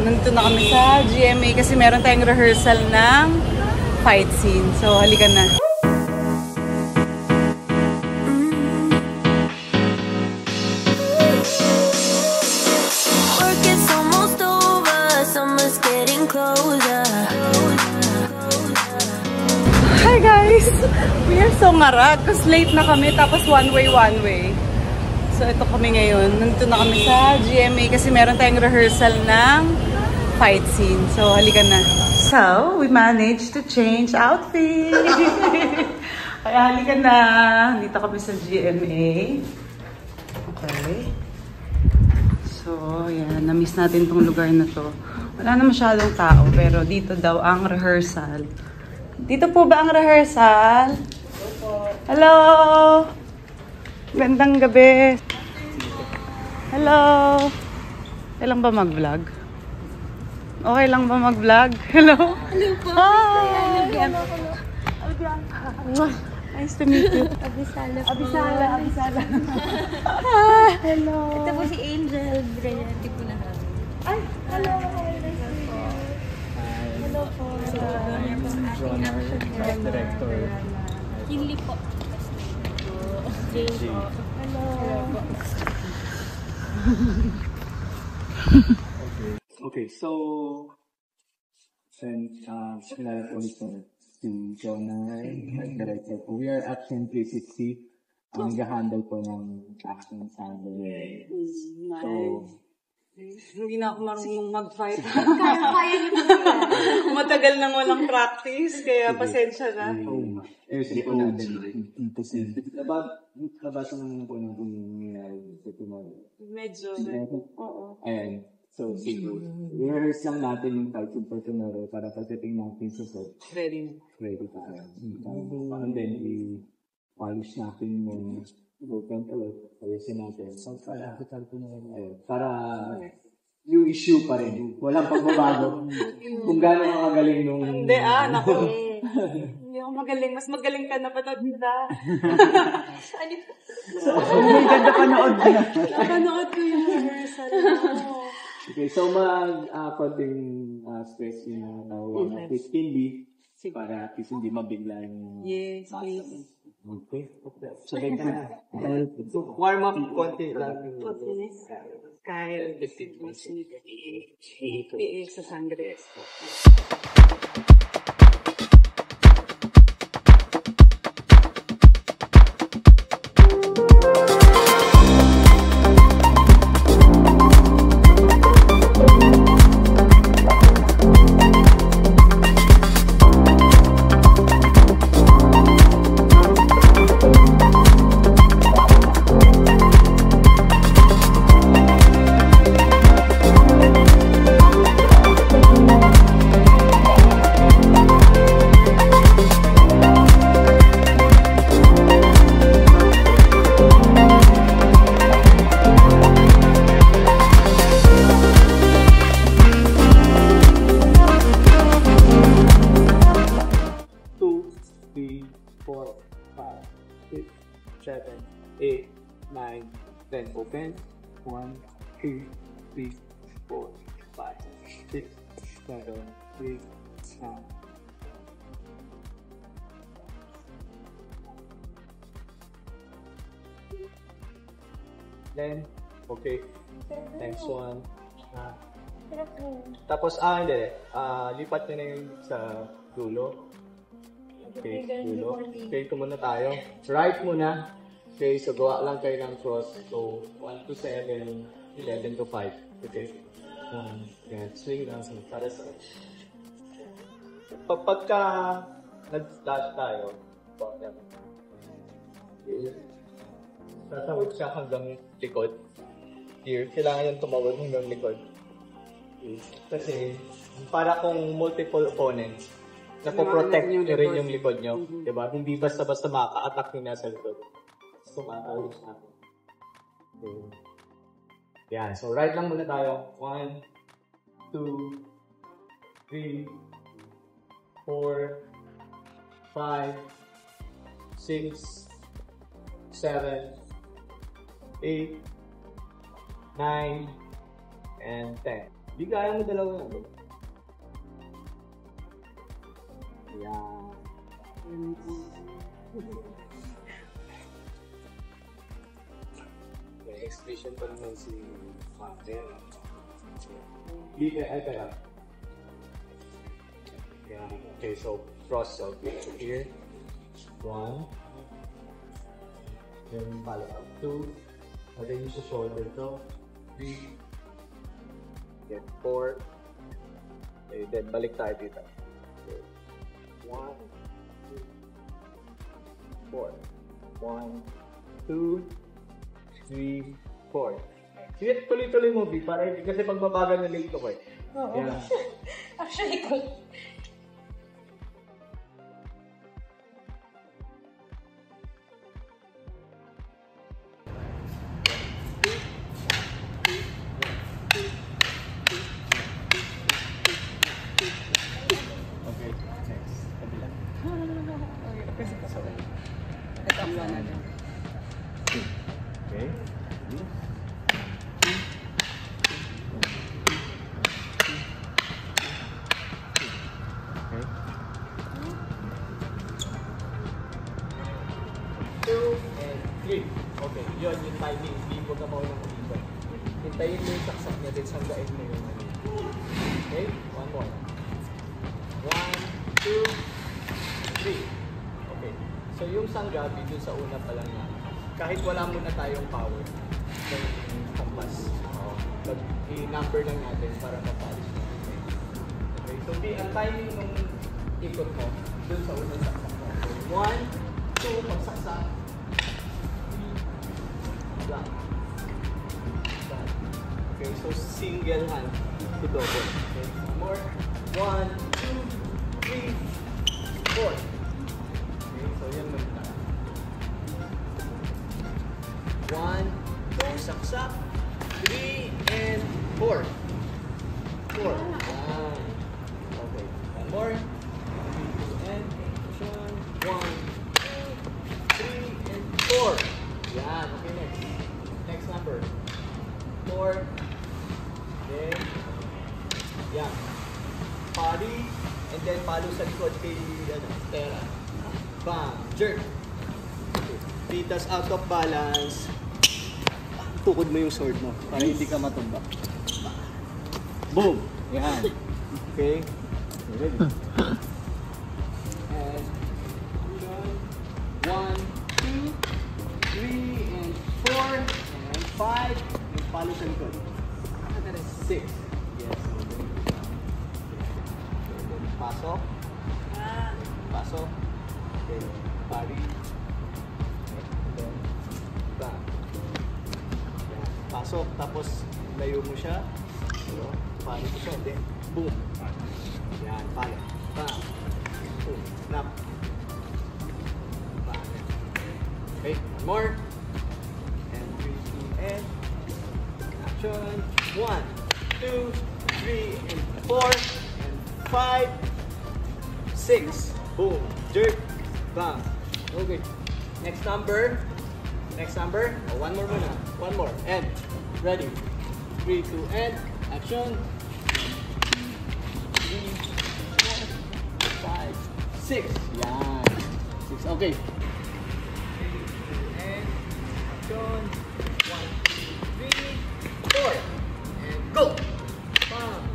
nandito na kami sa GMA kasi meron tayong rehearsal ng fight scene. So, halika na. Hi guys! We are so ngarag kasi late na kami tapos one way. So ito kami ngayon. Nandito na kami sa GMA kasi meron tayong rehearsal ng fight scene. So halika na. So we managed to change outfit. Kaya halika na. Dito kami sa GMA. Okay. So yan. Na-miss natin tong lugar na to. Wala na masyadong tao pero dito daw ang rehearsal. Dito po ba ang rehearsal? Hello! Gandang gabi. Hello! Okay lang ba mag-vlog? Okay lang ba mag-vlog? Hello? Hello po. Hi! Albianca. Nice to meet you. Abisala po. Abisala. Hi! Hello! Ito po si Angel Brilliante po na kami. Ay! Hello! Hello po. John, our director. Kinli po. Jane po. Hello. Okay, so since sinala po nito si John, our director po, we are Action 360. Ang nag-handle po ng action sound. So, hindi na ako marunong mag-fight. Kaya niyo po sila. Matagal nang walang practice, kaya pasensya na. ayusin po natin. Nabasa naman po ng nangyayari sa tomorrow. Medyo. Oo. Ayan. So, rehearse lang natin yung fight for tomorrow para pagdating natin sa set. Ready. Ready pa tayo. And then, i-polish natin yung broken ulit. Ayusin natin. So, para yung issue pa rin. Walang pagbabago. Kung gano'n kagaling nung... Hindi naku. Hindi ako magaling. Mas magaling ka na patad nila. May ganda panood na. Napanood ko yung rehearsal. Okay, so konting stress yung 15B para at least hindi mabigla yung... Yes, please. Okay. Sabay ka na. Warm up konti lang. Kyle, PA sa sangre. Open. 1, 2, 3, 4, 5, 6, 7, 8, 9. Then, okay. Next one. Tapos, hindi. Lipat nyo na yung sa dulo. Okay, dulo. Okay, ito muna tayo. Right muna. Okay, so gawa lang kayo ng cross. So, 1 to 7, 11 to 5. Okay. Yan, swing lang para sa... Pagka nag-start tayo, tatawag siya hanggang likod. Here, kailangan yung tumawag hanggang likod. Okay. Kasi, para kung multiple opponents, napoprotect nyo rin yung likod nyo. Diba? Hindi basta-basta maka-attack yung nasa likod. So, makakawin siya. Okay. Yan. So, right lang muna tayo. 1, 2, 3, 4, 5, 6, 7, 8, 9, and 10. Di kaya mo dalawa yan. Yan. May expression pa naman si Martin. Di kaya, kaya. Yan. Okay, so cross out here. 1. Then follow up 2. And then use the shoulder to 3. Then 4. Okay, then balik tayo dito. 1, 2, 4. 1, 2, 3, 4. Sige, tuloy-tuloy mo, B, para hindi kasi pagbabagal na late ko eh. Oo. Yeah. Actually, ko. Okay, next. Kabila. Ito ang one natin. Okay. Okay. 2 and 3. Okay, yun yung timing. Hindi mo na maunang umibat. Hintayin mo yung saksak niya din sanggain mo yung ano. Okay, one more. 1, 2, 3. Okay. So yung sanggabi dun sa una pa lang na, kahit wala muna tayong power ng compass, i-number lang natin para mapalis mo. Okay, so ang timing ng ikot mo dun sa unang saksak mo. So 1, 2, pagsaksak. 3, black. Okay, so single hand to double. Okay, more. 1, 2, 3, 4. Okay, so yan muna. 1, 2, saksak. 3 and 4. 4. Okay, one more. 3 and 1, 2, 3 and 4. Yan, okay, next. Next number. 4. Then, yan. Body, and then palo sa likod kay Tera. Bam! Jerk! Titas out of balance. Tukod mo yung sword mo para hindi ka matumba. Boom! Yan. Okay. Ready? And 1, 2, 3, and 4, and 5, and palo sa likod. 6. Yes. Pasok. Pasok. Okay. Pari. And then, back. Yan. Pasok. Tapos, layo mo siya. Pari mo siya. Then, boom. Yan. Pali. Bam. Boom. Snap. Bam. Okay. One more. And 3, 2, and action. 1, 2, 3, and 4, and 5, 6. Boom. Jerk. Bam. Okay. Next number. Next number. Oh, one more muna. One more. And. Ready. 3, 2, and. Action. 3, 4, 5, 6. Yan. 6. Okay. 3, 2, and. Action. 1, 2, 3, 4. And go. Bam.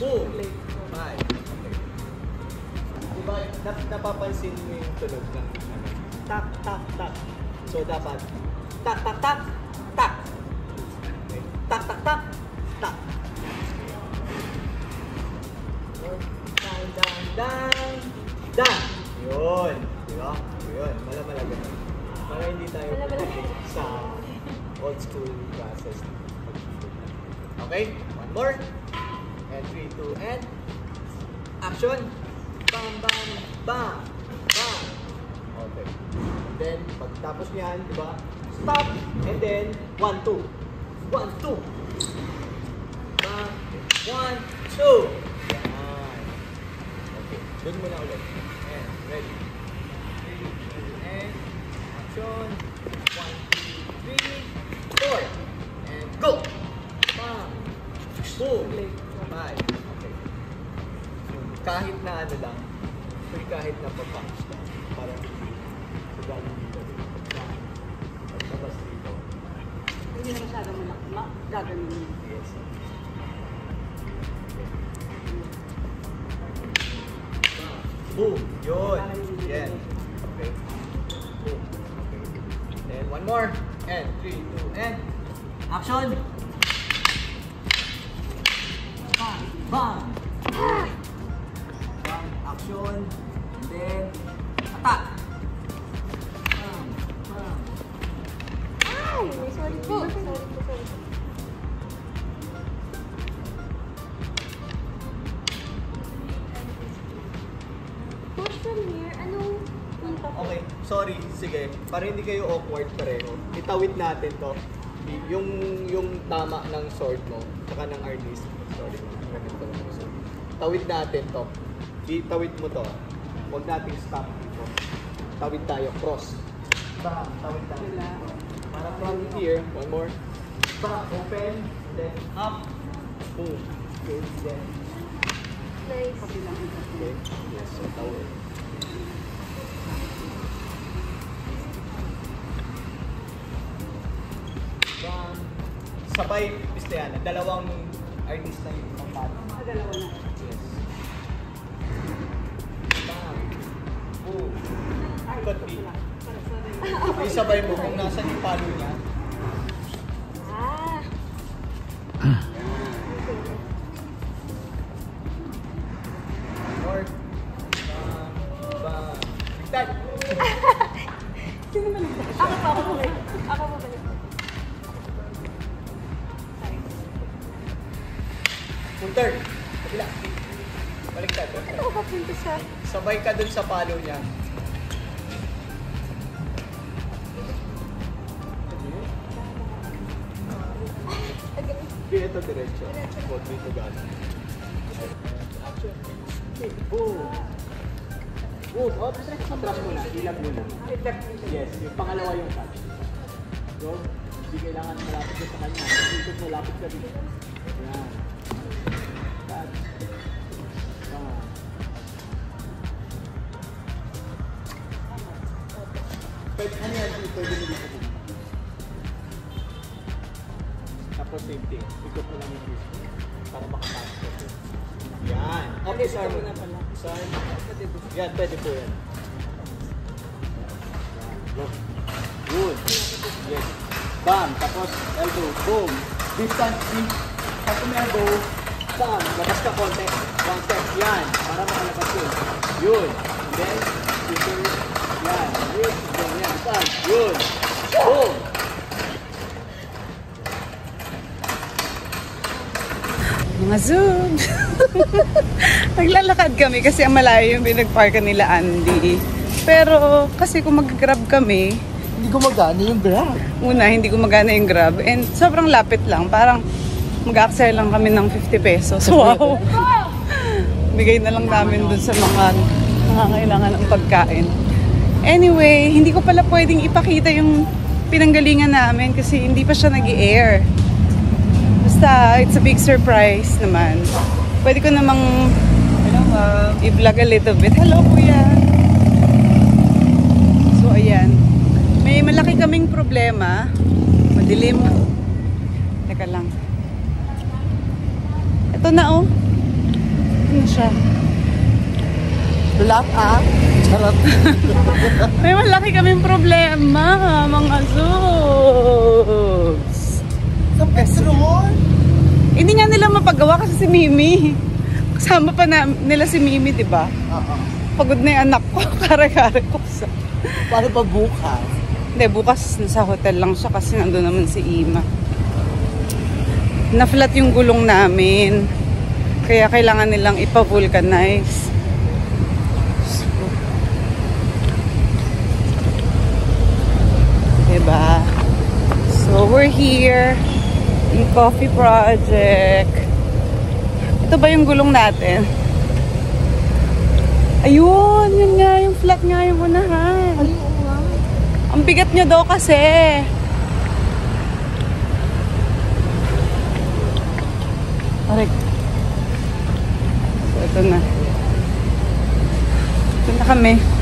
Boom. 5. Diba, napapansin mo yung tunog ng tak, tak, tak. So, dapat tak, tak, tak, tak. Okay. Tak, tak, tak, tak. Down, down, down, down. Yun. Diba? Yun. Mala-mala ganun. Para hindi tayo sa old school classes. Okay? One more. And 3, 2, and action. Bam, bam, bam, bam. Okay. And then, pagtapos niyan, di ba? Stop. And then, 1, 2. 1, 2. Bam. 1, 2. Yan. Okay. Doon muna ulit. And, ready. 3, 2, and action. 1, 2, 3, 4. And go. Bam. Boom. kahit na ano lang, kahit na pag-bounce lang. Parang galing dito. Tapos dito. Hindi na masyadong malaki. Gaganin mo. Yes. Boom! Yun! Yan. Okay. Boom. Okay. Then one more. And 3, 2, and action! Bang! Bang! Bang! Action! And then attack! Bang! Bang! Ay! Sorry po. Sorry. Push from here. Anong punta po? Okay, sorry. Sige. Para hindi kayo awkward pareho. Itawid natin to. Yung tama ng sword mo, saka ng artist. Sorry. Ganito lang yung sword. Tawid natin to. Itawid mo to. Huwag nating stop dito. Tawid tayo. Cross. Bang. Tawid tayo. Para from here. One more. Bang. Open. Then up. Boom. Okay. Then. Nice. Okay. Yes. So, tawid. Sabay pistayan. Dalawang artista yung pangkat. Dalawa na. Yes. Bang. Boom. Could be. Isabay mo kung nasan yung palo niya. Ah. Or, bang. Bang. Ligtad. Sino ba nagsabi? Ako po balik. Full turn. Kabila. Baliktad. Ano ko papunta sa... Sabay ka dun sa palo niya. Okay, ito diretso. Huwag dito gano'n. Action. Okay, boom. Boom. Atras muna. Ilag muna. Yes, yung pangalawa yung touch. So, hindi kailangan malapit ka sa kanya. Dito malapit ka dito. Yan. Touch. Pwede, ano yan? Pwede mo dito po. Tapos same thing. Ikot mo lang yung wrist para makapasok ko. Yan. Okay, sir. Mo na pala. Sir. Yan, pwede po yan. Yan. Good. Yes. Bam. Tapos elbow. Boom. Distance. Pag elbow. Bam. Labas ka konti. One step. Yan. Para makalabas yun. Yun. And then, super. Yan. Yun. Yan. Distance. Yun. Boom. Mga zoom! Naglalakad kami kasi ang malayo yung pinagparkan nila Andy. Pero kasi kung mag-grab kami, Hindi gumagana yung grab. una hindi gumagana yung grab and sobrang lapit lang. Parang mag-aksaya lang kami ng 50 pesos. Wow! Bigay na lang namin dun sa mga nangangailangan ng pagkain. Anyway, hindi ko pala pwedeng ipakita yung pinanggalingan namin kasi hindi pa siya nag-i-air. Basta, it's a big surprise naman. Pwede ko namang i-vlog a little bit. Hello, kuya! So, ayan. May malaki kaming problema. Madilim. Teka lang. Ito na, oh. Ano siya? Black Charot. May malaki kaming problema, mga zoos. Sa Petron? Hindi nga nila mapagawa kasi si Mimi. Kasama pa na nila si Mimi, di ba? Pagod na yung anak ko. Kare-kare ko sa... Paano pa bukas? Hindi, bukas nasa hotel lang siya kasi nandun naman si Ima. Na-flat yung gulong namin. Kaya kailangan nilang ipa-vulcanize. Diba? So, we're here in Coffee Project. Ito ba yung gulong natin? Ayun! Yun nga, yung flat nga yung unahan. Ang bigat nyo daw kasi. Aray. So, ito na. kami.